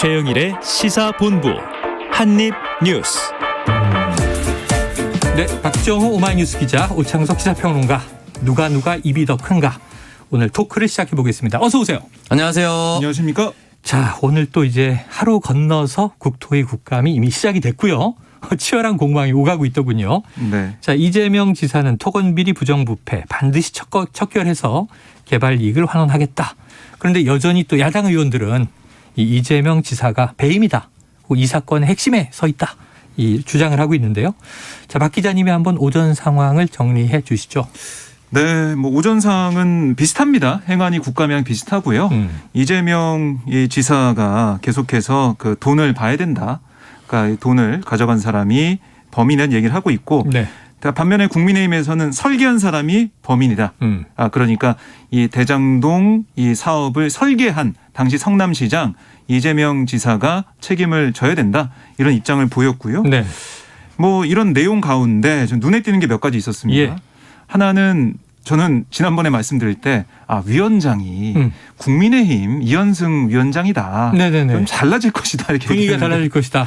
최영일의 시사본부 한입뉴스. 네, 박정호 오마이뉴스 기자, 오창석 시사평론가, 누가 입이 더 큰가, 오늘 토크를 시작해 보겠습니다. 어서 오세요. 안녕하세요. 안녕하십니까? 자, 오늘 또 이제 하루 건너서 국토위 국감이 이미 시작이 됐고요. 치열한 공방이 오가고 있더군요. 네. 자, 이재명 지사는 토건비리 부정부패 반드시 척결해서 개발 이익을 환원하겠다. 그런데 여전히 또 야당 의원들은 이 이재명 지사가 배임이다, 이 사건의 핵심에 서 있다, 이 주장을 하고 있는데요. 자, 박 기자님이 한번 오전 상황을 정리해 주시죠. 네, 뭐 오전 상황은 비슷합니다. 행안위 국감이랑 비슷하고요. 이재명 지사가 계속해서 그 돈을 봐야 된다. 그러니까 돈을 가져간 사람이 범인이라는 얘기를 하고 있고, 네. 반면에 국민의힘에서는 설계한 사람이 범인이다. 그러니까 이 대장동 이 사업을 설계한 당시 성남시장 이재명 지사가 책임을 져야 된다, 이런 입장을 보였고요. 네. 뭐 이런 내용 가운데 좀 눈에 띄는 게 몇 가지 있었습니다. 예. 하나는 저는 지난번에 말씀드릴 때 위원장이 국민의힘 이현승 위원장이다. 네네네. 좀 달라질 것이다, 이렇게 분위기가 얘기했는데 달라질 것이다.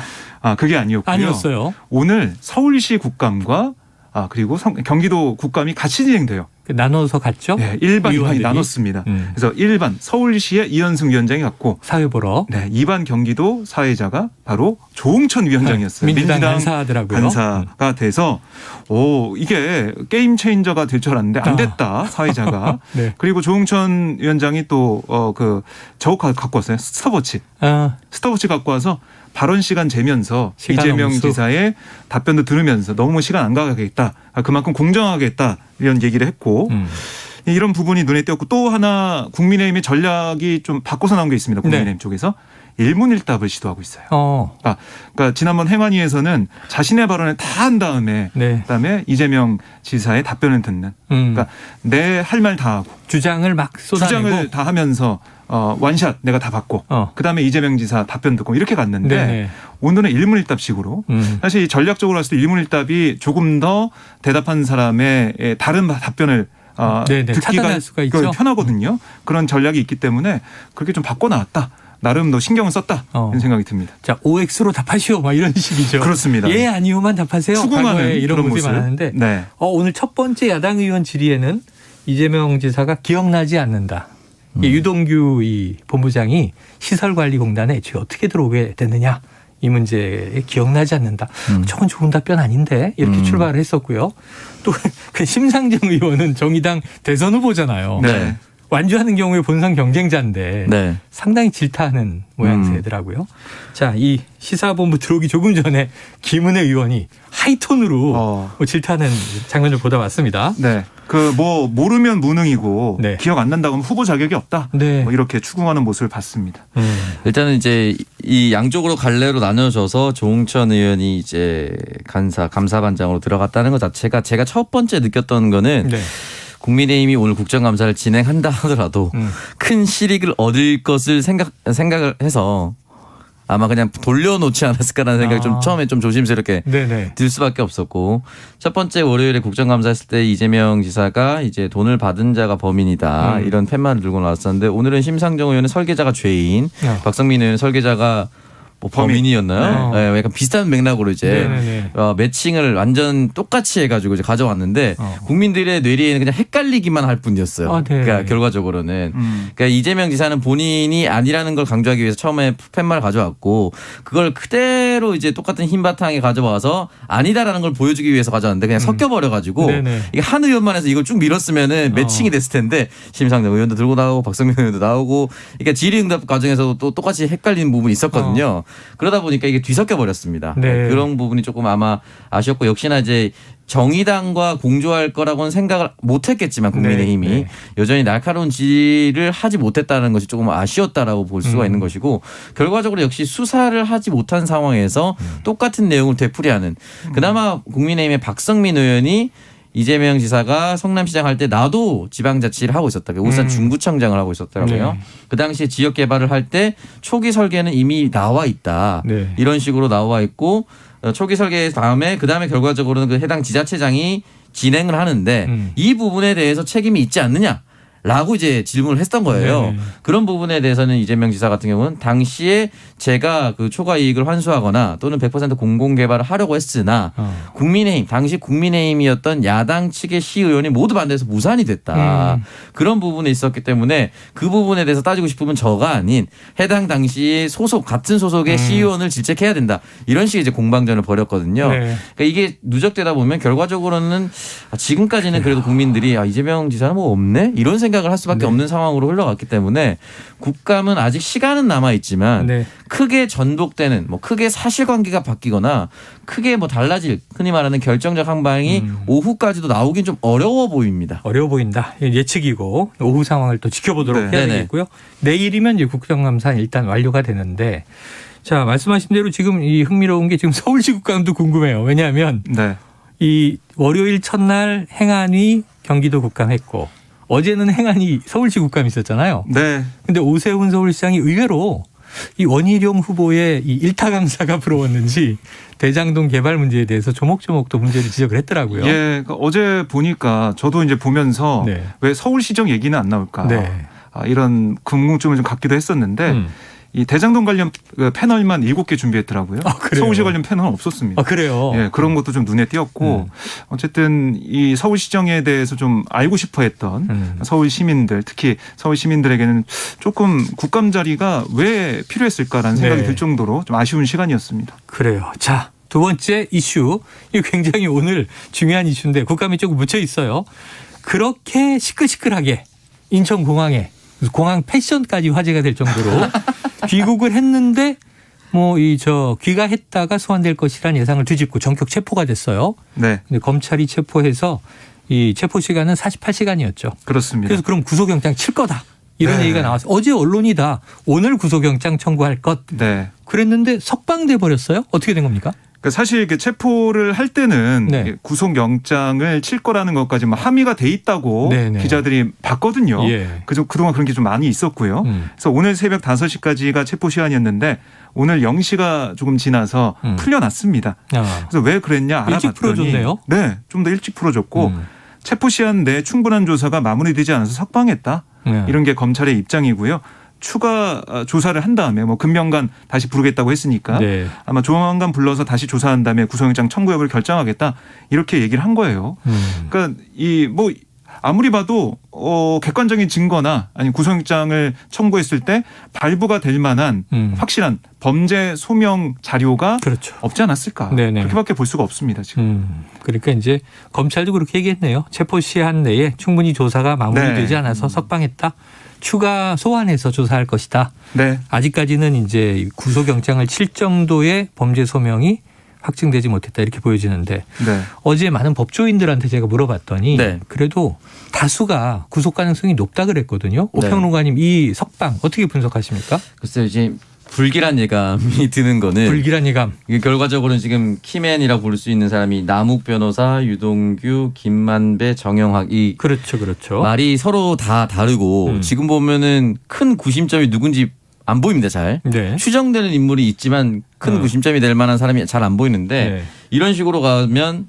그게 아니었고요. 아니었어요. 오늘 서울시 국감과 그리고 경기도 국감이 같이 진행돼요. 나눠서 갔죠. 네, 일반 의원들이. 2반이 나눴습니다. 그래서 1반 서울시의 이현승 위원장이 갔고, 사회 보러. 네, 2반 경기도 사회자가 바로 조응천 위원장이었어요. 민주당 간사더라고요. 간사가 돼서 이게 게임 체인저가 될 줄 알았는데 안 됐다, 사회자가. 네. 그리고 조응천 위원장이 또 저거 갖고 왔어요. 스톱워치. 스톱워치 갖고 와서 발언 시간 재면서 이재명 엄수. 지사의 답변도 들으면서 너무 시간 안 가겠다, 그만큼 공정하겠다, 이런 얘기를 했고, 이런 부분이 눈에 띄었고, 또 하나 국민의힘의 전략이 좀 바꿔서 나온 게 있습니다. 국민의힘 쪽에서 일문일답을 시도하고 있어요. 그러니까 지난번 행안위에서는 자신의 발언을 다 한 다음에 네. 그다음에 이재명 지사의 답변을 듣는. 그러니까 내 할 말 다 하고 주장을 막 쏟아내고. 주장을 다 하면서 원샷 내가 다 받고 그다음에 이재명 지사 답변 듣고 이렇게 갔는데, 네네. 오늘은 일문일답식으로. 사실 전략적으로 봤을 때 일문일답이 조금 더 대답한 사람의 다른 답변을 네네. 듣기가 차단할 수가 있죠. 편하거든요. 그런 전략이 있기 때문에 그렇게 좀 바꿔 나왔다. 나름 너 신경을 썼다, 이런 생각이 듭니다. 자, OX로 답하시오, 막 이런 식이죠. 그렇습니다. 예, 아니오만 답하세요. 추궁하는 과거에 이런 그런 모습이 모습. 많았는데, 네. 오늘 첫 번째 야당 의원 질의에는 이재명 지사가 기억나지 않는다. 유동규 이 본부장이 시설관리공단에 애초에 어떻게 들어오게 됐느냐, 이 문제에 기억나지 않는다. 저건 좋은 답변 아닌데, 이렇게 출발을 했었고요. 또 그 심상정 의원은 정의당 대선 후보잖아요. 네. 완주하는 경우에 본선 경쟁자인데 네. 상당히 질타하는 모양새더라고요. 자, 이 시사본부 들어오기 조금 전에 김은혜 의원이 하이톤으로 질타하는 장면을 보다 왔습니다. 네. 모르면 무능이고, 네. 기억 안 난다고 하면 후보 자격이 없다. 네. 이렇게 추궁하는 모습을 봤습니다. 일단은 이제 이 양쪽으로 갈래로 나눠져서 조응천 의원이 이제 감사반장으로 들어갔다는 것 자체가 제가 첫 번째 느꼈던 거는, 네. 국민의힘이 오늘 국정감사를 진행한다 하더라도 큰 실익을 얻을 것을 생각을 해서 아마 그냥 돌려놓지 않았을까라는 생각이 좀 처음에 좀 조심스럽게 네네. 들 수밖에 없었고, 첫 번째 월요일에 국정감사했을 때 이재명 지사가 이제 돈을 받은 자가 범인이다, 이런 팻말을 들고 나왔었는데, 오늘은 심상정 의원은 설계자가 죄인, 박성민 의원은 설계자가 범인이었나요? 네. 약간 비슷한 맥락으로 이제 매칭을 완전 똑같이 해가지고 이제 가져왔는데, 국민들의 뇌리에는 그냥 헷갈리기만 할 뿐이었어요. 네. 그러니까 결과적으로는 그러니까 이재명 지사는 본인이 아니라는 걸 강조하기 위해서 처음에 팻말 가져왔고, 그걸 그대로 이제 똑같은 흰 바탕에 가져와서 아니다라는 걸 보여주기 위해서 가져왔는데 그냥 섞여버려가지고 이게 한 의원만 해서 이걸 쭉 밀었으면은 매칭이 됐을 텐데, 심상정 의원도 들고 나오고 박성민 의원도 나오고, 그러니까 질의응답 과정에서도 또 똑같이 헷갈리는 부분이 있었거든요. 그러다 보니까 이게 뒤섞여 버렸습니다. 네. 그런 부분이 조금 아마 아쉬웠고, 역시나 이제 정의당과 공조할 거라고는 생각을 못했겠지만 국민의힘이 네. 여전히 날카로운 질의를 하지 못했다는 것이 조금 아쉬웠다라고 볼 수가 있는 것이고, 결과적으로 역시 수사를 하지 못한 상황에서 똑같은 내용을 되풀이하는, 그나마 국민의힘의 박성민 의원이 이재명 지사가 성남시장 할 때 나도 지방자치를 하고 있었다. 울산 중구청장을 하고 있었더라고요. 네. 그 당시에 지역 개발을 할 때 초기 설계는 이미 나와 있다. 네. 이런 식으로 나와 있고, 초기 설계 다음에 그다음에 결과적으로는 그 해당 지자체장이 진행을 하는데 이 부분에 대해서 책임이 있지 않느냐. 라고 이제 질문을 했던 거예요. 네. 그런 부분에 대해서는 이재명 지사 같은 경우는 당시에 제가 그 초과 이익을 환수하거나 또는 100% 공공 개발을 하려고 했으나 국민의힘 당시 국민의힘이었던 야당 측의 시의원이 모두 반대해서 무산이 됐다. 그런 부분에 있었기 때문에 그 부분에 대해서 따지고 싶으면 저가 아닌 해당 당시 같은 소속의 시의원을 질책해야 된다. 이런 식의 이제 공방전을 벌였거든요. 네. 그러니까 이게 누적되다 보면 결과적으로는 지금까지는 그래도 국민들이 이재명 지사는 뭐 없네 이런 생각을 할 수밖에 네. 없는 상황으로 흘러갔기 때문에 국감은 아직 시간은 남아 있지만 네. 크게 전복되는 뭐 크게 사실관계가 바뀌거나 크게 뭐 달라질 흔히 말하는 결정적 항방이 오후까지도 나오긴 좀 어려워 보입니다. 어려워 보인다. 예측이고 오후 상황을 또 지켜보도록 네. 해야 네네. 되겠고요. 내일이면 이제 국정감사 일단 완료가 되는데 자 말씀하신 대로 지금 이 흥미로운 게 지금 서울시 국감도 궁금해요. 왜냐하면 네. 이 월요일 첫날 행안위 경기도 국감했고 어제는 행안위 서울시 국감이 있었잖아요. 네. 근데 오세훈 서울시장이 의외로 이 원희룡 후보의 이 일타 강사가 부러웠는지 대장동 개발 문제에 대해서 조목조목 또 문제를 지적을 했더라고요. 예, 그러니까 어제 보니까 저도 이제 보면서 네. 왜 서울시정 얘기는 안 나올까 네. 이런 궁금증을 좀 갖기도 했었는데 이 대장동 관련 패널만 7개 준비했더라고요. 그래요? 서울시 관련 패널은 없었습니다. 그래요? 예, 그런 것도 좀 눈에 띄었고 어쨌든 이 서울시정에 대해서 좀 알고 싶어했던 서울 시민들 특히 서울 시민들에게는 조금 국감 자리가 왜 필요했을까라는 생각이 네. 들 정도로 좀 아쉬운 시간이었습니다. 그래요. 자, 두 번째 이슈. 이거 굉장히 오늘 중요한 이슈인데 국감이 조금 묻혀 있어요. 그렇게 시끌시끌하게 인천공항에 공항 패션까지 화제가 될 정도로 귀국을 했는데 뭐 귀가했다가 소환될 것이라는 예상을 뒤집고 전격 체포가 됐어요. 네, 근데 검찰이 체포해서 이 체포 시간은 48시간이었죠. 그렇습니다. 그래서 그럼 구속영장 칠 거다. 이런 네. 얘기가 나왔어요. 어제 언론이다. 오늘 구속영장 청구할 것. 네. 그랬는데 석방돼 버렸어요. 어떻게 된 겁니까? 그러니까 사실 체포를 할 때는 네. 구속영장을 칠 거라는 것까지 뭐 함의가 돼 있다고 네네. 기자들이 봤거든요. 예. 그동안 그런 게 좀 많이 있었고요. 그래서 오늘 새벽 5시까지가 체포 시간이었는데 오늘 0시가 조금 지나서 풀려났습니다. 그래서 왜 그랬냐 알아봤더니 일찍 풀어줬네요. 네, 좀 더 일찍 풀어줬고 체포 시한 내에 충분한 조사가 마무리되지 않아서 석방했다. 네. 이런 게 검찰의 입장이고요. 추가 조사를 한 다음에 뭐 금명간 다시 부르겠다고 했으니까 네. 아마 조만간 불러서 다시 조사한 다음에 구속영장 청구 여부를 결정하겠다 이렇게 얘기를 한 거예요. 그러니까 이 뭐 아무리 봐도 객관적인 증거나 아니 구속영장을 청구했을 때 발부가 될 만한 확실한 범죄 소명 자료가 그렇죠. 없지 않았을까. 네네. 그렇게밖에 볼 수가 없습니다 지금. 그러니까 이제 검찰도 그렇게 얘기했네요. 체포 시한 내에 충분히 조사가 마무리되지 네. 않아서 석방했다. 추가 소환해서 조사할 것이다. 네. 아직까지는 이제 구속영장을 칠 정도의 범죄 소명이 확증되지 못했다 이렇게 보여지는데 네. 어제 많은 법조인들한테 제가 물어봤더니 네. 그래도 다수가 구속 가능성이 높다 그랬거든요. 네. 오평론가님 이 석방 어떻게 분석하십니까? 글쎄요, 이제 불길한 예감이 드는 거는 불길한 예감. 이게 결과적으로는 지금 키맨이라고 부를 수 있는 사람이 남욱 변호사, 유동규, 김만배, 정영학 이 그렇죠. 그렇죠. 말이 서로 다 다르고 지금 보면은 큰 구심점이 누군지 안 보입니다. 잘 네. 추정되는 인물이 있지만 큰 구심점이 될 만한 사람이 잘 안 보이는데 네. 이런 식으로 가면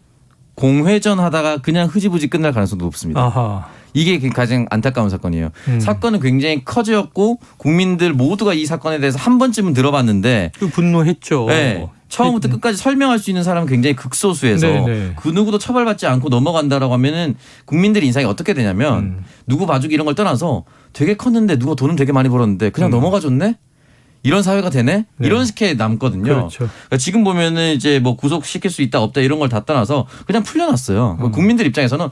공회전 하다가 그냥 흐지부지 끝날 가능성도 높습니다. 아하. 이게 가장 안타까운 사건이에요. 사건은 굉장히 커졌고 국민들 모두가 이 사건에 대해서 한 번쯤은 들어봤는데 그 분노했죠. 네. 처음부터 끝까지 설명할 수 있는 사람은 굉장히 극소수에서 네네. 그 누구도 처벌받지 않고 넘어간다라고 하면은 국민들의 인상이 어떻게 되냐면 누구 봐주기 이런 걸 떠나서 되게 컸는데 누가 돈은 되게 많이 벌었는데 그냥 넘어가줬네? 이런 사회가 되네? 네. 이런 식의 남거든요. 그렇죠. 그러니까 지금 보면은 이제 뭐 구속시킬 수 있다 없다 이런 걸 다 떠나서 그냥 풀려났어요. 국민들 입장에서는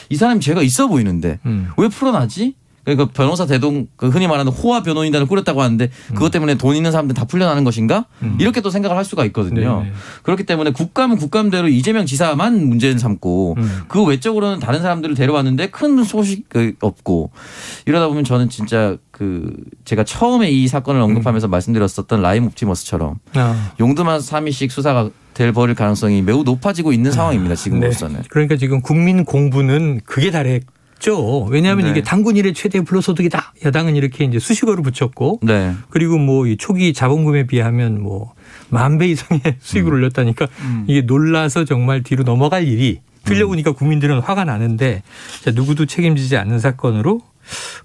이 사람이 죄가 있어 보이는데 왜 풀어나지? 그러니까 변호사 대동 흔히 말하는 호화 변호인단을 꾸렸다고 하는데 그것 때문에 돈 있는 사람들 다 풀려나는 것인가? 이렇게 또 생각을 할 수가 있거든요. 네네. 그렇기 때문에 국감은 국감대로 이재명 지사만 문제는 삼고 그 외적으로는 다른 사람들을 데려왔는데 큰 소식 없고 이러다 보면 저는 진짜 제가 처음에 이 사건을 언급하면서 말씀드렸었던 라임 옵티머스처럼 용두만 3위씩 수사가 벌일 가능성이 매우 높아지고 있는 상황입니다. 지금으로서는. 네. 그러니까 지금 국민 공부는 그게 다랬죠. 왜냐하면 네. 이게 당군 일의 최대 불로소득이다. 야당은 이렇게 이제 수식어를 붙였고 네. 그리고 뭐 이 초기 자본금에 비하면 뭐 10,000배 이상의 수익을 올렸다니까 이게 놀라서 정말 뒤로 넘어갈 일이 들려보니까 국민들은 화가 나는데 자, 누구도 책임지지 않는 사건으로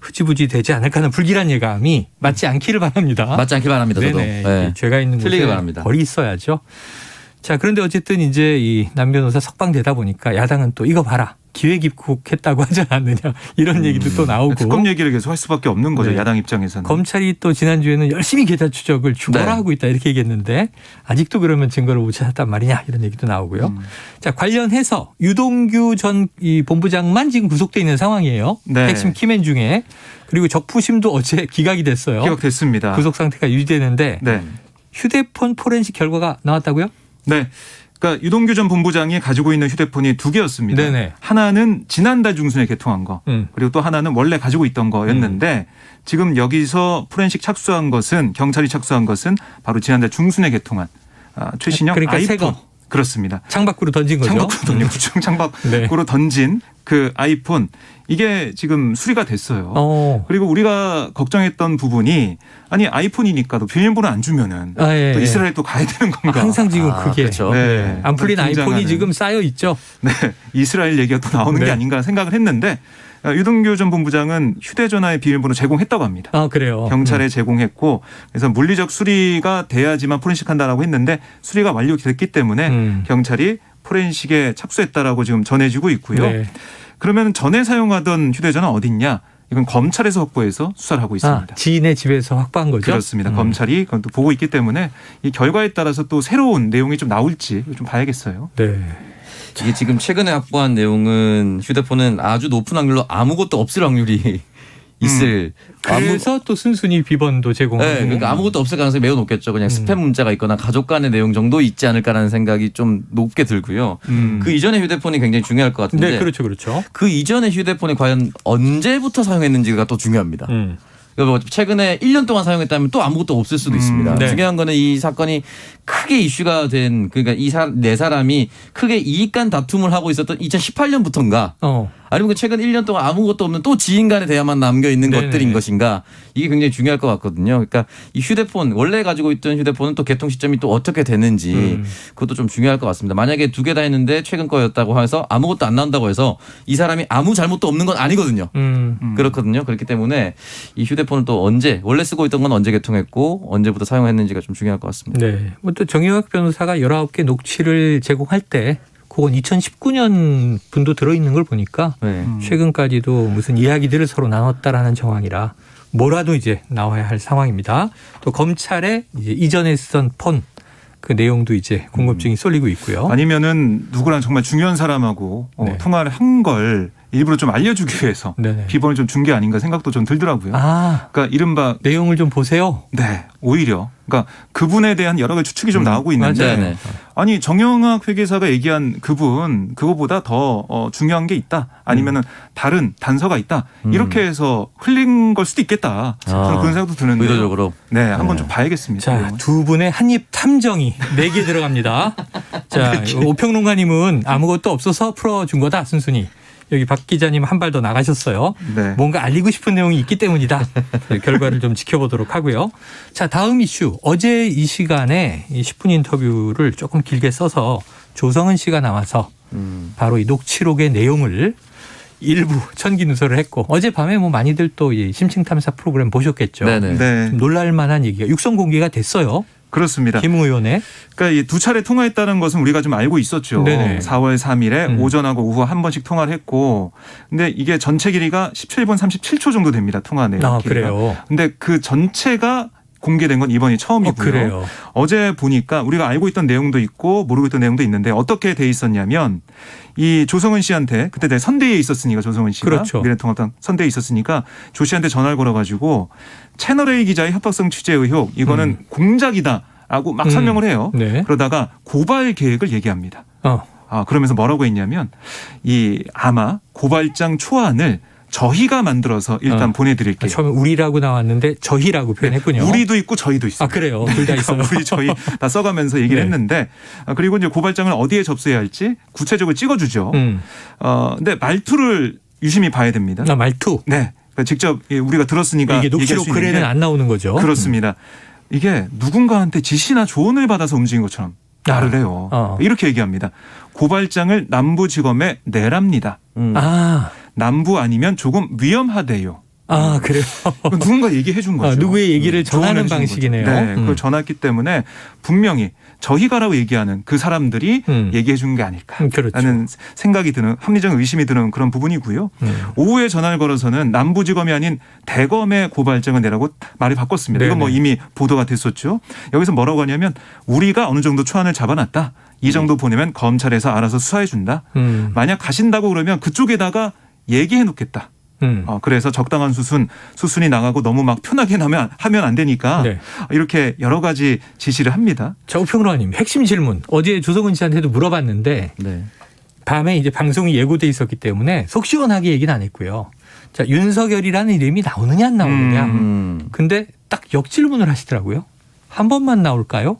흐지부지 되지 않을까 하는 불길한 예감이 맞지 않기를 바랍니다. 맞지 않길 바랍니다. 저도. 네네. 네. 죄가 있는 곳에 틀리길 바랍니다. 벌이 있어야죠. 자, 그런데 어쨌든 이제 이 남변호사 석방되다 보니까 야당은 또 이거 봐라. 기획 입국했다고 하지 않느냐 이런 얘기도 또 나오고. 특검 얘기를 계속 할 수밖에 없는 거죠. 네. 야당 입장에서는. 검찰이 또 지난주에는 열심히 계좌 추적을 죽어라 네. 하고 있다 이렇게 얘기했는데 아직도 그러면 증거를 못 찾았단 말이냐 이런 얘기도 나오고요. 자, 관련해서 유동규 전 이 본부장만 지금 구속돼 있는 상황이에요. 네. 핵심 키맨 중에. 그리고 적부심도 어제 기각이 됐어요. 기각됐습니다. 구속 상태가 유지되는데 네. 휴대폰 포렌식 결과가 나왔다고요? 네. 그러니까 유동규 전 본부장이 가지고 있는 휴대폰이 두 개였습니다. 네네. 하나는 지난달 중순에 개통한 거, 그리고 또 하나는 원래 가지고 있던 거였는데 지금 여기서 포렌식 착수한 것은 경찰이 착수한 것은 바로 지난달 중순에 개통한 최신형 그러니까 새 아이폰. 거. 그렇습니다. 창밖으로 던진 거죠. 창밖으로 던진 구청 창밖으로 네. 던진 그 아이폰 이게 지금 수리가 됐어요. 그리고 우리가 걱정했던 부분이 아니 아이폰이니까도 비밀번호 안 주면은 아, 예, 또 예. 이스라엘 또 가야 되는 건가? 항상 지금 그게 그렇죠. 네. 안 풀린 아이폰이 등장하는- 지금 쌓여 있죠. 네, 이스라엘 얘기가 또 나오는 네. 게 아닌가 생각을 했는데 유동규 전 본부장은 휴대전화의 비밀번호 제공했다고 합니다. 아, 그래요. 경찰에 제공했고 그래서 물리적 수리가 돼야지만 포렌식한다라고 했는데 수리가 완료됐기 때문에 경찰이 포렌식에 착수했다라고 지금 전해지고 있고요. 네. 그러면 전에 사용하던 휴대전화 어딨냐? 이건 검찰에서 확보해서 수사를 하고 있습니다. 아, 지인의 집에서 확보한 거죠. 그렇습니다. 검찰이 그건 또 보고 있기 때문에 이 결과에 따라서 또 새로운 내용이 좀 나올지 좀 봐야겠어요. 네. 이게 지금 최근에 확보한 내용은 휴대폰은 아주 높은 확률로 아무것도 없을 확률이 있을. 그래서 또 순순히 비번도 제공하고. 네, 그러니까 아무것도 없을 가능성이 매우 높겠죠. 그냥 스팸 문자가 있거나 가족 간의 내용 정도 있지 않을까라는 생각이 좀 높게 들고요. 그 이전의 휴대폰이 굉장히 중요할 것 같은데. 네, 그렇죠, 그렇죠. 그 이전의 휴대폰이 과연 언제부터 사용했는지가 또 중요합니다. 그러니까 최근에 1년 동안 사용했다면 또 아무것도 없을 수도 있습니다. 네. 중요한 거는 이 사건이 크게 이슈가 된 그러니까 네 사람이 크게 이익간 다툼을 하고 있었던 2018년부터인가 아니면 그 최근 1년 동안 아무것도 없는 또 지인 간에 대화만 남겨 있는 네네. 것들인 것인가 이게 굉장히 중요할 것 같거든요. 그러니까 이 휴대폰 원래 가지고 있던 휴대폰은 또 개통 시점이 또 어떻게 되는지 그것도 좀 중요할 것 같습니다. 만약에 두 개 다 했는데 최근 거였다고 해서 아무것도 안 나온다고 해서 이 사람이 아무 잘못도 없는 건 아니거든요. 그렇거든요. 그렇기 때문에 이 휴대폰을 또 언제 원래 쓰고 있던 건 언제 개통했고 언제부터 사용했는지가 좀 중요할 것 같습니다. 네. 뭐 또 정유학 변호사가 19개 녹취를 제공할 때 그건 2019년 분도 들어있는 걸 보니까 네. 최근까지도 무슨 이야기들을 서로 나눴다라는 정황이라 뭐라도 이제 나와야 할 상황입니다. 또 검찰에 이제 이전에 쓰던 폰 그 내용도 이제 궁금증이 쏠리고 있고요. 아니면은 누구랑 정말 중요한 사람하고 네. 통화를 한 걸 일부러 좀 알려주기 위해서 네네. 비번을 좀 준 게 아닌가 생각도 좀 들더라고요. 아, 그러니까 이른바 내용을 좀 보세요. 네 오히려 그러니까 그분에 대한 여러 가지 추측이 좀 나오고 있는데 맞아요. 네네. 아니 정영학 회계사가 얘기한 그분 그거보다 더 중요한 게 있다 아니면은 다른 단서가 있다 이렇게 해서 흘린 걸 수도 있겠다 저는 그런 생각도 드는데 의도적으로. 네 한번 좀 봐야겠습니다. 자, 내용은. 두 분의 한입 탐정이 4개 들어갑니다. 자, 오평론가님은 아무것도 없어서 풀어준 거다, 순순히. 여기 박 기자님 한 발 더 나가셨어요. 네. 뭔가 알리고 싶은 내용이 있기 때문이다. 결과를 좀 지켜보도록 하고요. 자, 다음 이슈. 어제 이 시간에 이 10분 인터뷰를 조금 길게 써서 조성은 씨가 나와서 바로 이 녹취록의 내용을 일부 천기 누설을 했고 어젯밤에 뭐 많이들 또 이 심층 탐사 프로그램 보셨겠죠. 네네. 네 좀 놀랄 만한 얘기가 육성 공개가 됐어요. 그렇습니다. 김 의원의. 그러니까 이 두 차례 통화했다는 것은 우리가 좀 알고 있었죠. 네네. 4월 3일에 오전하고 오후 한 번씩 통화를 했고, 근데 이게 전체 길이가 17분 37초 정도 됩니다. 통화 내용. 아, 길이가. 그래요. 근데 그 전체가 공개된 건 이번이 처음이고요. 그래요. 어제 보니까 우리가 알고 있던 내용도 있고 모르고 있던 내용도 있는데 어떻게 돼 있었냐면 이 조성은 씨한테 그때 내가 선대위에 있었으니까 조성은 씨가 그렇죠. 미래통합당 선대위에 있었으니까 조 씨한테 전화를 걸어가지고 채널A 기자의 협박성 취재 의혹 이거는 공작이다라고 막 설명을 해요. 네. 그러다가 고발 계획을 얘기합니다. 그러면서 뭐라고 했냐면 이 아마 고발장 초안을 저희가 만들어서 일단 보내드릴게요. 처음에 우리라고 나왔는데 저희라고 표현했군요. 우리도 있고 저희도 있어요. 아, 그래요. 둘 다 있어요. 우리 저희 다 써가면서 얘기를 네. 했는데 그리고 이제 고발장을 어디에 접수해야 할지 구체적으로 찍어주죠. 근데 말투를 유심히 봐야 됩니다. 말투. 네. 그러니까 직접 우리가 들었으니까 이게 얘기할 녹취록 수 있는데 글에는 안 나오는 거죠. 그렇습니다. 이게 누군가한테 지시나 조언을 받아서 움직인 것처럼 말을 해요. 이렇게 얘기합니다. 고발장을 남부지검에 내랍니다. 아, 남부 아니면 조금 위험하대요. 아, 그래요? 누군가 얘기해 준 거죠. 누구의 얘기를 전하는 조언해 준 방식이네요. 거죠. 네, 그걸 전했기 때문에 분명히 저희가라고 얘기하는 그 사람들이 얘기해 준 게 아닐까라는 그렇죠. 생각이 드는 합리적 의심이 드는 그런 부분이고요. 오후에 전화를 걸어서는 남부지검이 아닌 대검에 고발장을 내라고 말을 바꿨습니다. 이건 뭐 이미 보도가 됐었죠. 여기서 뭐라고 하냐면 우리가 어느 정도 초안을 잡아놨다. 이 정도 보내면 검찰에서 알아서 수사해 준다. 만약 가신다고 그러면 그쪽에다가 얘기해 놓겠다. 그래서 적당한 수순이 나가고 너무 막 편하게 하면 안 되니까 네. 이렇게 여러 가지 지시를 합니다. 정평론가님 핵심 질문 어제 조성은 씨한테도 물어봤는데 네. 밤에 이제 방송이 예고돼 있었기 때문에 속 시원하게 얘기는 안 했고요. 자, 윤석열이라는 이름이 나오느냐 안 나오느냐. 근데 딱 역질문을 하시더라고요. 한 번만 나올까요?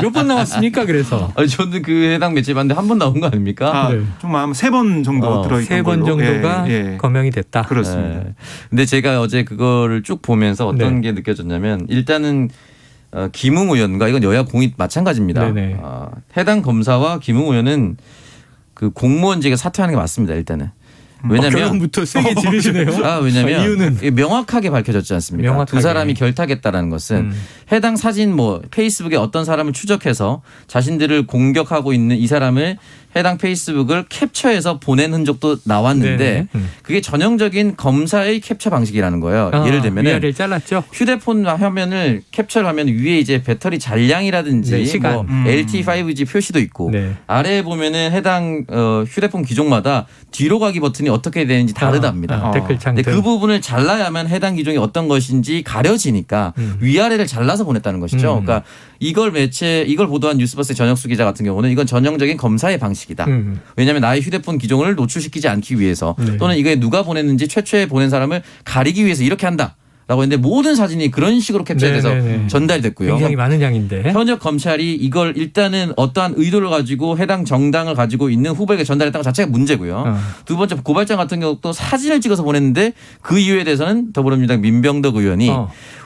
몇 번 나왔습니까? 그래서 아니, 저는 그 해당 매체 봤는데 한 번 나온 거 아닙니까? 네. 좀 아마 3번 정도 들어있던 3번 걸로. 정도가 거명이 됐다. 그렇습니다. 네. 근데 제가 어제 그거를 쭉 보면서 어떤 게 느껴졌냐면 일단은 김웅 의원과 이건 여야 공이 마찬가지입니다. 해당 검사와 김웅 의원은 그 공무원직에 사퇴하는 게 맞습니다. 일단은. 왜냐면 결론부터 세게 지르시네요. 왜냐면 이유는 명확하게 밝혀졌지 않습니까? 명확하게. 두 사람이 결탁했다라는 것은 해당 사진 뭐 페이스북에 어떤 사람을 추적해서 자신들을 공격하고 있는 이 사람을 해당 페이스북을 캡처해서 보낸 흔적도 나왔는데 그게 전형적인 검사의 캡처 방식이라는 거예요. 예를 들면 위아래를 잘랐죠. 휴대폰 화면을 캡처를 하면 위에 이제 배터리 잔량이라든지 시간. 뭐 LTE 5G 표시도 있고 아래에 보면은 해당 휴대폰 기종마다 뒤로 가기 버튼이 어떻게 되는지 다르답니다. 댓글창. 근데 그 부분을 잘라야만 해당 기종이 어떤 것인지 가려지니까 위아래를 잘라서 보냈다는 것이죠. 그러니까 이걸 보도한 뉴스버스의 전혁수 기자 같은 경우는 이건 전형적인 검사의 방식이다. 왜냐하면 나의 휴대폰 기종을 노출시키지 않기 위해서 또는 이게 누가 보냈는지 최초에 보낸 사람을 가리기 위해서 이렇게 한다. 라고 했는데 모든 사진이 그런 식으로 캡처돼서 전달됐고요. 굉장히 많은 양인데. 현역 검찰이 이걸 일단은 어떠한 의도를 가지고 해당 정당을 가지고 있는 후보에게 전달했다는 것 자체가 문제고요. 두 번째 고발장 같은 경우도 사진을 찍어서 보냈는데 그 이유에 대해서는 더불어민주당 민병덕 의원이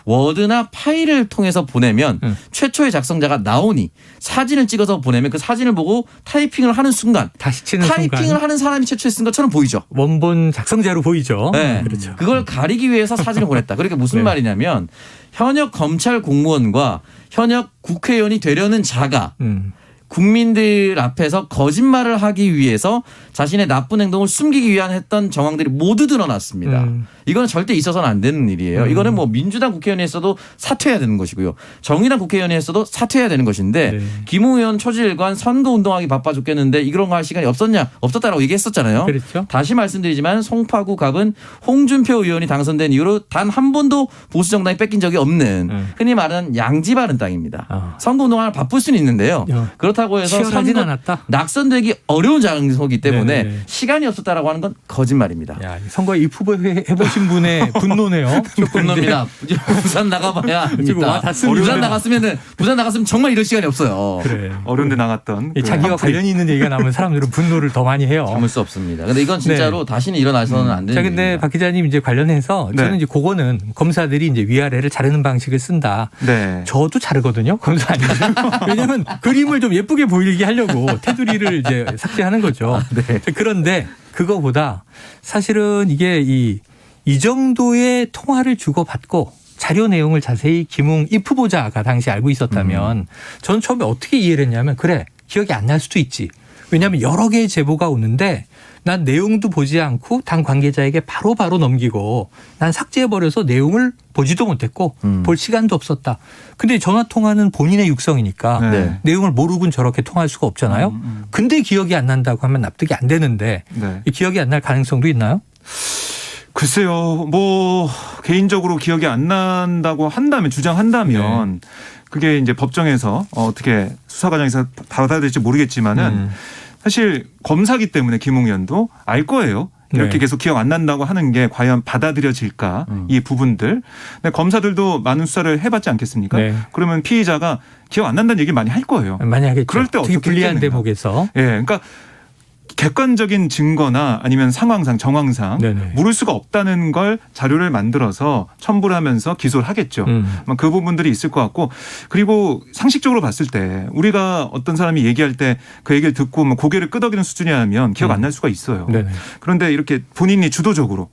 워드나 파일을 통해서 보내면 최초의 작성자가 나오니 사진을 찍어서 보내면 그 사진을 보고 타이핑을 하는 순간 다시 치는 타이핑을 순간 하는 사람이 최초에 쓴 것처럼 보이죠. 원본 작성자로 보이죠. 네. 그렇죠. 그걸 가리기 위해서 사진을 보냈다. 그러니까 무슨 말이냐면 현역 검찰 공무원과 현역 국회의원이 되려는 자가 국민들 앞에서 거짓말을 하기 위해서 자신의 나쁜 행동을 숨기기 위한 했던 정황들이 모두 드러났습니다. 이거는 절대 있어서는 안 되는 일이에요. 이거는 뭐 민주당 국회의원이 했어도 사퇴해야 되는 것이고요. 정의당 국회의원이 했어도 사퇴해야 되는 것인데 김웅 의원 초지일관 선거운동하기 바빠 죽겠는데 이런 거 할 시간이 없었다라고 얘기했었잖아요. 그렇죠. 다시 말씀드리지만 송파구 갑은 홍준표 의원이 당선된 이후로 단 한 번도 보수정당이 뺏긴 적이 없는 흔히 말하는 양지바른 땅입니다. 선거운동을 바쁠 수는 있는데요. 그렇다고 해서 치열하진 않았다. 낙선되기 어려운 장소이기 때문에 시간이 없었다라고 하는 건 거짓말입니다. 야, 선거에 입후보 해보신 분의 분노네요. 분노입니다. 부산 나가봐야 합니다. 부산 나갔으면 정말 이럴 시간이 없어요. 그래. 어려운데 나갔던 자기와 관련이 있는 얘기가 나오면 사람들은 분노를 더 많이 해요. 참을 수 없습니다. 근데 이건 진짜로 다시는 일어나서는 안 되는 자, 근데 일입니다. 박 기자님 이제 관련해서 저는 이제 그거는 검사들이 이제 위아래를 자르는 방식을 쓴다. 저도 자르거든요. 검사 아니고. 왜냐하면 그림을 좀 예쁘게 보이게 하려고 테두리를 이제 삭제하는 거죠. 그런데 그거보다 사실은 이게 이 정도의 통화를 주고받고 자료 내용을 자세히 김웅 이 후보자가 당시 알고 있었다면 저는 처음에 어떻게 이해를 했냐면 그래 기억이 안 날 수도 있지. 왜냐하면 여러 개의 제보가 오는데 난 내용도 보지 않고 당 관계자에게 바로바로 넘기고 난 삭제해버려서 내용을 보지도 못했고 볼 시간도 없었다. 근데 전화 통화는 본인의 육성이니까 내용을 모르고는 저렇게 통화할 수가 없잖아요. 근데 기억이 안 난다고 하면 납득이 안 되는데 이 기억이 안 날 가능성도 있나요? 글쎄요. 뭐 개인적으로 기억이 안 난다고 한다면 주장한다면 그게 이제 법정에서 어떻게 수사 과정에서 받아야 될지 모르겠지만은 사실 검사기 때문에 김웅 의원도 알 거예요. 이렇게 계속 기억 안 난다고 하는 게 과연 받아들여질까 이 부분들. 근데 검사들도 많은 수사를 해봤지 않겠습니까? 그러면 피의자가 기억 안 난다는 얘기 많이 할 거예요. 많이 하겠죠. 그럴 때 특히 어떻게 불리한 해내나. 대목에서. 그러니까 객관적인 증거나 아니면 상황상 정황상 물을 수가 없다는 걸 자료를 만들어서 첨부를 하면서 기소를 하겠죠. 그 부분들이 있을 것 같고 그리고 상식적으로 봤을 때 우리가 어떤 사람이 얘기할 때 그 얘기를 듣고 고개를 끄덕이는 수준이라면 기억 안 날 수가 있어요. 그런데 이렇게 본인이 주도적으로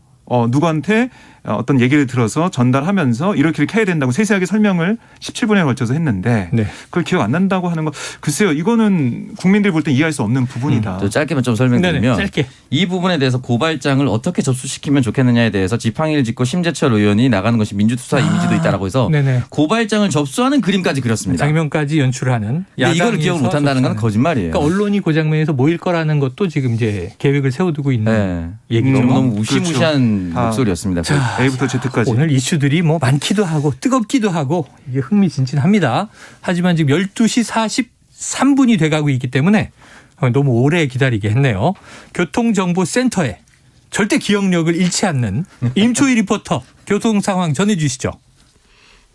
누구한테 어떤 얘기를 들어서 전달하면서 이렇게 해야 된다고 세세하게 설명을 17분에 걸쳐서 했는데 네. 그걸 기억 안 난다고 하는 거 글쎄요. 이거는 국민들이 볼 때 이해할 수 없는 부분이다. 또 짧게만 좀 설명드리면 네네, 짧게. 이 부분에 대해서 고발장을 어떻게 접수시키면 좋겠느냐에 대해서 지팡이를 짚고 심재철 의원이 나가는 것이 민주투사 이미지도 있다라고 해서 네네. 고발장을 접수하는 그림까지 그렸습니다. 장면까지 연출하는. 근데 이걸 기억을 못한다는 건 거짓말이에요. 그러니까 언론이 그 장면에서 모일 거라는 것도 지금 이제 계획을 세워두고 있는 얘기죠. 너무너무 무시무시한 그렇죠. 목소리였습니다. A부터 Z까지. 오늘 이슈들이 뭐 많기도 하고 뜨겁기도 하고 이게 흥미진진합니다. 하지만 지금 12시 43분이 돼가고 있기 때문에 너무 오래 기다리게 했네요. 교통정보센터에 절대 기억력을 잃지 않는 임초희 리포터 교통 상황 전해주시죠.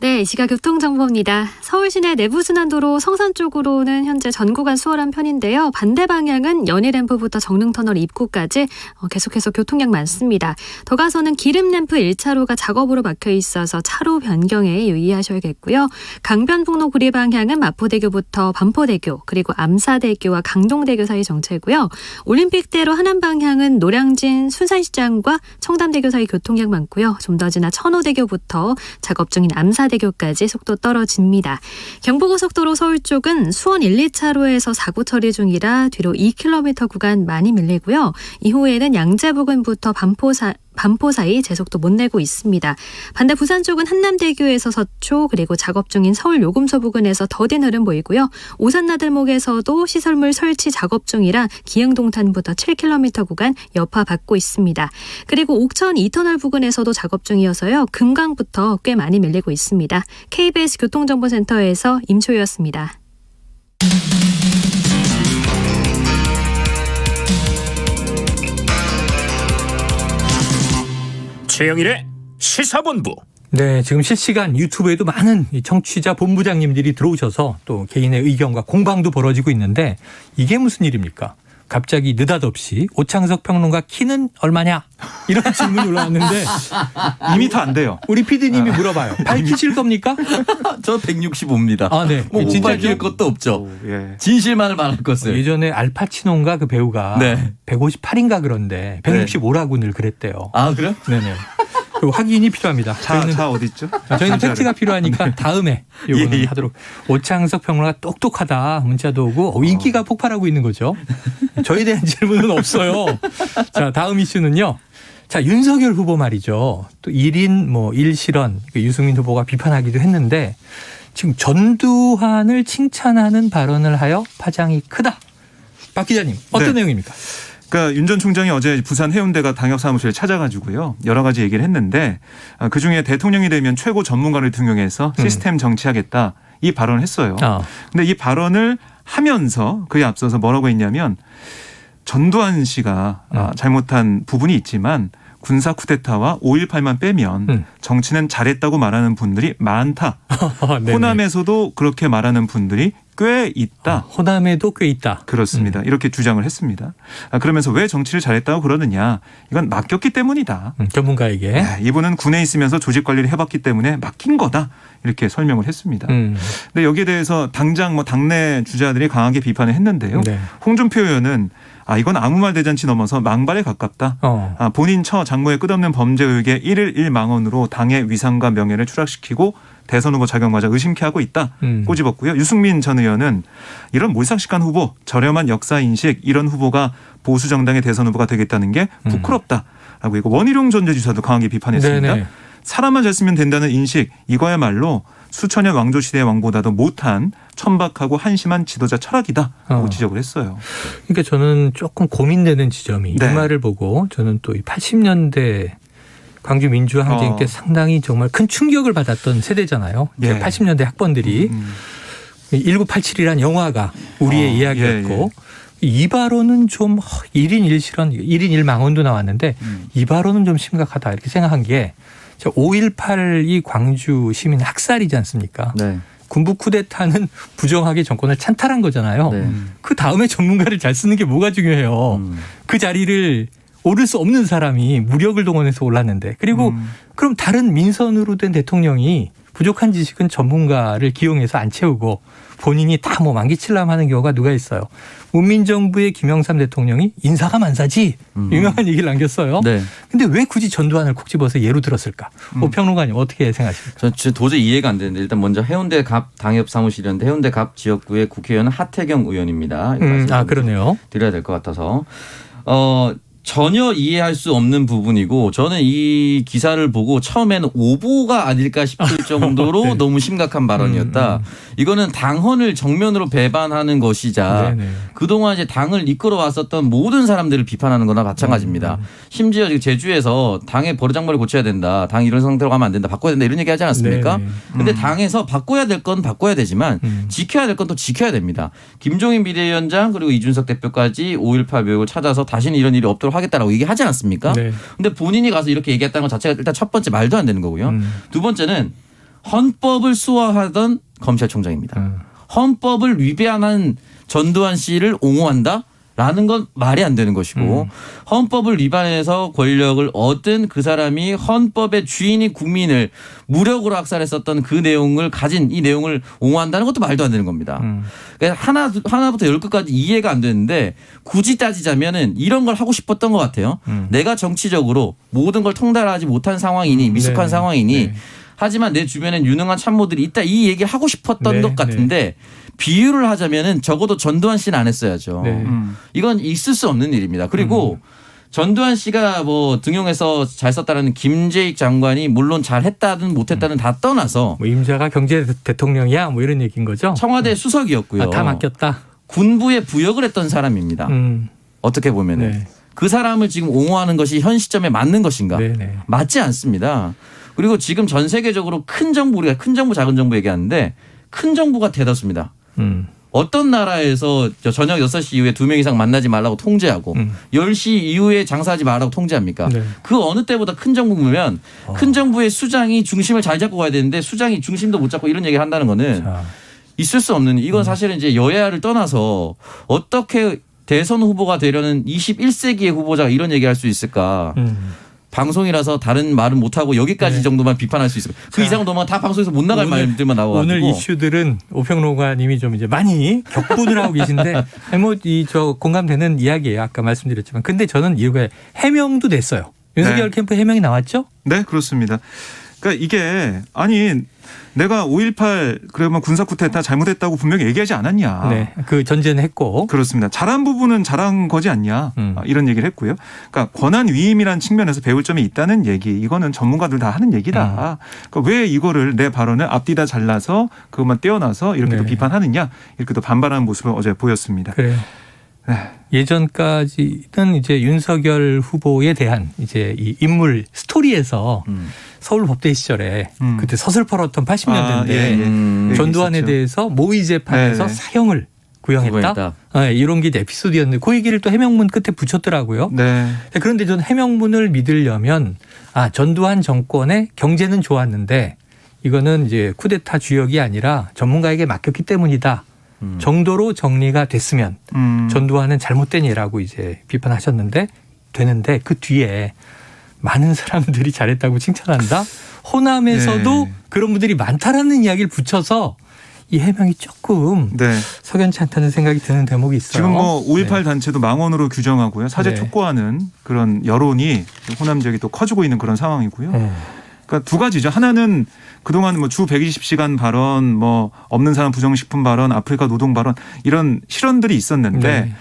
네, 이 시각 교통정보입니다. 서울 시내 내부순환도로 성산 쪽으로는 현재 전 구간 수월한 편인데요. 반대 방향은 연희램프부터 정릉터널 입구까지 계속해서 교통량 많습니다. 더 가서는 기름램프 1차로가 작업으로 막혀 있어서 차로 변경에 유의하셔야겠고요. 강변북로 구리 방향은 마포대교부터 반포대교 그리고 암사대교와 강동대교 사이 정체고요. 올림픽대로 하남 방향은 노량진 순산시장과 청담대교 사이 교통량 많고요. 좀 더 지나 천호대교부터 작업 중인 암사대교까지 속도 떨어집니다. 경부고속도로 서울 쪽은 수원 1, 2차로에서 사고 처리 중이라 뒤로 2km 구간 많이 밀리고요. 이후에는 양재 부근부터 반포 사이 제속도 못 내고 있습니다. 반대 부산 쪽은 한남대교에서 서초 그리고 작업 중인 서울 요금소 부근에서 더딘 흐름 보이고요. 오산 나들목에서도 시설물 설치 작업 중이라 기흥동탄부터 7km 구간 여파 받고 있습니다. 그리고 옥천 2터널 부근에서도 작업 중이어서요. 금강부터 꽤 많이 밀리고 있습니다. KBS 교통정보센터에서 임초희였습니다. 최영일의 시사본부. 네, 지금 실시간 유튜브에도 많은 이 청취자 본부장님들이 들어오셔서 또 개인의 의견과 공방도 벌어지고 있는데 이게 무슨 일입니까? 갑자기 느닷없이 오창석 평론가 키는 얼마냐? 이런 질문이 올라왔는데 2m 안 돼요. 우리 PD님이 물어봐요. 밝히실 겁니까? 저 165입니다. 아, 네. 뭐 못 진짜죠? 밝힐 것도 없죠. 오, 예. 진실만을 말할 것을. 예전에 알파치노인가 그 배우가 네. 158인가 그런데 165라고 늘 그랬대요. 아 그래요? 네네. 그 확인이 필요합니다. 자 어디 있죠? 저희는 팩트가 필요하니까 다음에 요거는 예. 하도록. 오창석 평론가 똑똑하다 문자도 오고 인기가 폭발하고 있는 거죠. 저에 대한 질문은 없어요. 자, 다음 이슈는요. 자, 윤석열 후보 말이죠. 또 1인 1실현 유승민 후보가 비판하기도 했는데 지금 전두환을 칭찬하는 발언을 하여 파장이 크다. 박 기자님 어떤 네. 내용입니까? 그러니까 윤 전 총장이 어제 부산 해운대가 당협사무소에 찾아가지고요. 여러 가지 얘기를 했는데 그중에 대통령이 되면 최고 전문가를 등용해서 시스템 정치하겠다 이 발언을 했어요. 근데 이 발언을 하면서 그에 앞서서 뭐라고 했냐면 전두환 씨가 잘못한 부분이 있지만 군사 쿠데타와 5.18만 빼면 정치는 잘했다고 말하는 분들이 많다. 호남에서도 그렇게 말하는 분들이 꽤 있다. 호남에도 꽤 있다. 그렇습니다. 이렇게 주장을 했습니다. 그러면서 왜 정치를 잘했다고 그러느냐. 이건 맡겼기 때문이다. 전문가에게. 네, 이분은 군에 있으면서 조직 관리를 해봤기 때문에 맡긴 거다. 이렇게 설명을 했습니다. 근데 여기에 대해서 당장 당내 주자들이 강하게 비판을 했는데요. 네. 홍준표 의원은 이건 아무 말 대잔치 넘어서 망발에 가깝다. 본인 처 장모의 끝없는 범죄 의혹에 1일 1망원으로 당의 위상과 명예를 추락시키고 대선 후보 자격마저 의심케 하고 있다. 꼬집었고요. 유승민 전 의원은 이런 몰상식한 후보, 저렴한 역사 인식 이런 후보가 보수 정당의 대선 후보가 되겠다는 게 부끄럽다라고 이거 원희룡 전제지사도 강하게 비판했습니다. 네네. 사람만 잘 쓰면 된다는 인식 이거야말로 수천년 왕조 시대의 왕보다도 못한 천박하고 한심한 지도자 철학이다라고 지적을 했어요. 그러니까 저는 조금 고민되는 지점이 네. 이 말을 보고 저는 또 80년대 광주 민주화 항쟁 때 상당히 정말 큰 충격을 받았던 세대잖아요. 예. 80년대 학번들이 1987이란 영화가 우리의 이야기였고 이 발언은 좀 1인 1실현, 1인 1망원도 나왔는데 이 발언은 좀 심각하다 이렇게 생각한 게 5.18이 광주 시민 학살이지 않습니까? 네. 군부 쿠데타는 부정하게 정권을 찬탈한 거잖아요. 네. 그 다음에 전문가를 잘 쓰는 게 뭐가 중요해요. 그 자리를 오를 수 없는 사람이 무력을 동원해서 올랐는데 그리고 그럼 다른 민선으로 된 대통령이 부족한 지식은 전문가를 기용해서 안 채우고 본인이 다 뭐 만기칠람 하는 경우가 누가 있어요. 문민정부의 김영삼 대통령이 인사가 만사지 유명한 얘기를 남겼어요. 네. 근데 왜 굳이 전두환을 콕 집어서 예로 들었을까? 오평론가님 어떻게 생각하십니까? 전 진짜 도저히 이해가 안 되는데 일단 먼저 해운대 갑 당협 사무실이었는데 해운대 갑 지역구의 국회의원은 하태경 의원입니다. 그러네요. 드려야 될 것 같아서 전혀 이해할 수 없는 부분이고 저는 이 기사를 보고 처음에는 오보가 아닐까 싶을 정도로 네. 너무 심각한 발언이었다. 이거는 당헌을 정면으로 배반하는 것이자 네네. 그동안 이제 당을 이끌어 왔었던 모든 사람들을 비판하는 거나 마찬가지입니다. 심지어 지금 제주에서 당의 버르장머리 고쳐야 된다. 당 이런 상태로 가면 안 된다. 바꿔야 된다. 이런 얘기 하지 않았습니까? 네네. 근데 당에서 바꿔야 될 건 바꿔야 되지만 지켜야 될 건 또 지켜야 됩니다. 김종인 비대위원장 그리고 이준석 대표까지 5.18 묘역을 찾아서 다시는 이런 일이 없도록 하겠다라고 얘기하지 않았습니까? 네. 근데 본인이 가서 이렇게 얘기했다는 것 자체가 일단 첫 번째 말도 안 되는 거고요. 두 번째는 헌법을 수호하던 검찰총장입니다. 헌법을 위배하는 전두환 씨를 옹호한다? 라는 건 말이 안 되는 것이고 헌법을 위반해서 권력을 얻은 그 사람이 헌법의 주인이 국민을 무력으로 학살했었던 그 내용을 가진 이 내용을 옹호한다는 것도 말도 안 되는 겁니다. 그러니까 하나부터 열 끝까지 이해가 안 되는데 굳이 따지자면은 이런 걸 하고 싶었던 것 같아요. 내가 정치적으로 모든 걸 통달하지 못한 상황이니 미숙한 네. 상황이니 네. 하지만 내 주변엔 유능한 참모들이 있다 이 얘기를 하고 싶었던 네. 것 같은데 비유를 하자면은 적어도 전두환 씨는 안 했어야죠. 네. 이건 있을 수 없는 일입니다. 그리고 전두환 씨가 뭐 등용해서 잘 썼다라는 김재익 장관이 물론 잘했다든 못했다든 다 떠나서 뭐 임자가 경제 대통령이야 뭐 이런 얘기인 거죠. 청와대 수석이었고요. 다 맡겼다. 군부에 부역을 했던 사람입니다. 어떻게 보면은 네. 그 사람을 지금 옹호하는 것이 현 시점에 맞는 것인가? 네네. 맞지 않습니다. 그리고 지금 전 세계적으로 큰 정부 우리가 큰 정부 작은 정부 얘기하는데 큰 정부가 대다수입니다. 어떤 나라에서 저녁 6시 이후에 2명 이상 만나지 말라고 통제하고 10시 이후에 장사하지 말라고 통제합니까? 네. 그 어느 때보다 큰 정부면 큰 정부의 수장이 중심을 잘 잡고 가야 되는데 수장이 중심도 못 잡고 이런 얘기를 한다는 거는 자, 있을 수 없는 이건 사실은 이제 여야를 떠나서 어떻게 대선 후보가 되려는 21세기의 후보자가 이런 얘기할 수 있을까? 방송이라서 다른 말은 못하고 여기까지 네. 정도만 비판할 수 있을까? 그 이상 넘어가면 다 방송에서 못 나갈 말들만 나와가지고. 오늘 이슈들은 오평론가님이 좀 이제 많이 격분을 하고 계신데 뭐 이 저 공감되는 이야기예요. 아까 말씀드렸지만 근데 저는 이후에 해명도 됐어요. 윤석열 네. 캠프 해명이 나왔죠? 네, 그렇습니다. 그러니까 이게 아니 내가 5.18 그러면 군사 쿠데타 잘못했다고 분명히 얘기하지 않았냐. 네, 그 전제는 했고. 그렇습니다. 잘한 부분은 잘한 거지 않냐. 이런 얘기를 했고요. 그러니까 권한 위임이라는 측면에서 배울 점이 있다는 얘기. 이거는 전문가들 다 하는 얘기다. 그러니까 왜 이거를 내 발언을 앞뒤다 잘라서 그것만 떼어놔서 이렇게 또 네. 비판하느냐. 이렇게 또 반발하는 모습을 어제 보였습니다. 그래요. 네. 예전까지는 이제 윤석열 후보에 대한 이제 이 인물 스토리에서 서울법대 시절에 그때 서슬퍼렇던 80년대인데 전두환에 있었죠. 대해서 모의 재판에서 네. 사형을 구형했다. 네, 이런 게 에피소드였는데 그 얘기를 또 해명문 끝에 붙였더라고요. 네. 그런데 저는 해명문을 믿으려면 전두환 정권의 경제는 좋았는데 이거는 이제 쿠데타 주역이 아니라 전문가에게 맡겼기 때문이다. 정도로 정리가 됐으면 전두환은 잘못된 예라고 이제 비판하셨는데 되는데 그 뒤에 많은 사람들이 잘했다고 칭찬한다. 호남에서도 네. 그런 분들이 많다라는 이야기를 붙여서 이 해명이 조금 네. 석연치 않다는 생각이 드는 대목이 있어요. 지금 뭐 5.18 네. 단체도 망언으로 규정하고요. 사죄 네. 촉구하는 그런 여론이 호남 지역이 또 커지고 있는 그런 상황이고요. 그러니까 두 가지죠. 하나는 그동안 뭐 주 120시간 발언, 뭐 없는 사람 부정식품 발언, 아프리카 노동 발언 이런 실언들이 있었는데 네.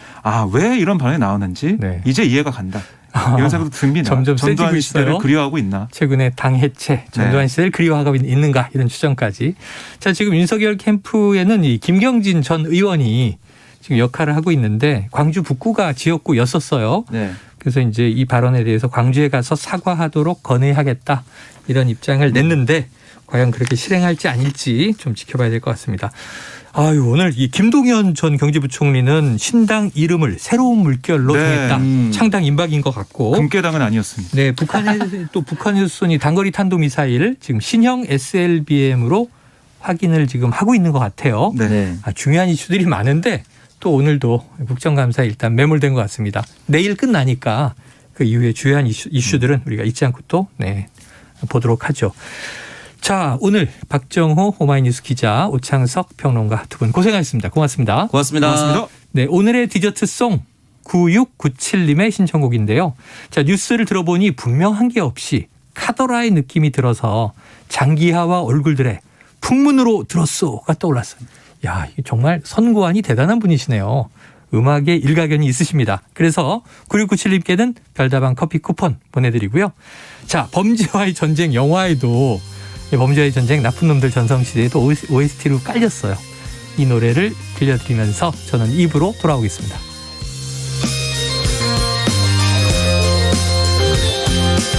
왜 이런 발언이 나오는지 네. 이제 이해가 간다. 이런 생각도 듭니다. 점점 전두환 세지고 시대를 있어요. 그리워하고 있나. 최근에 당 해체, 전두환 시대를 그리워하고 있는가 이런 추정까지. 자, 지금 윤석열 캠프에는 이 김경진 전 의원이 지금 역할을 하고 있는데 광주 북구가 지역구였었어요. 네. 그래서 이제 이 발언에 대해서 광주에 가서 사과하도록 건의하겠다 이런 입장을 냈는데 과연 그렇게 실행할지 아닐지 좀 지켜봐야 될 것 같습니다. 오늘 이 김동연 전 경제부총리는 신당 이름을 새로운 물결로 네. 정했다. 창당 임박인 것 같고. 금깨당은 아니었습니다. 네, 북한에서 쏜 이 단거리 탄도미사일 지금 신형 SLBM으로 확인을 지금 하고 있는 것 같아요. 네. 중요한 이슈들이 많은데 또 오늘도 국정감사에 일단 매몰된 것 같습니다. 내일 끝나니까 그 이후에 주요한 이슈들은 우리가 잊지 않고 또 보도록 하죠. 자, 오늘 박정호 오마이뉴스 기자, 오창석 평론가 두 분 고생하셨습니다. 고맙습니다. 고맙습니다. 고맙습니다. 네, 오늘의 디저트송 9697님의 신청곡인데요. 자, 뉴스를 들어보니 분명한 게 없이 카더라의 느낌이 들어서 장기하와 얼굴들의 풍문으로 들었소가 떠올랐어요. 야, 이게 정말 선고안이 대단한 분이시네요. 음악에 일가견이 있으십니다. 그래서 9697님께는 별다방 커피 쿠폰 보내드리고요. 자, 범죄와의 전쟁 영화에도 범죄와의 전쟁 나쁜 놈들 전성시대에도 OST로 깔렸어요. 이 노래를 들려드리면서 저는 2부로 돌아오겠습니다.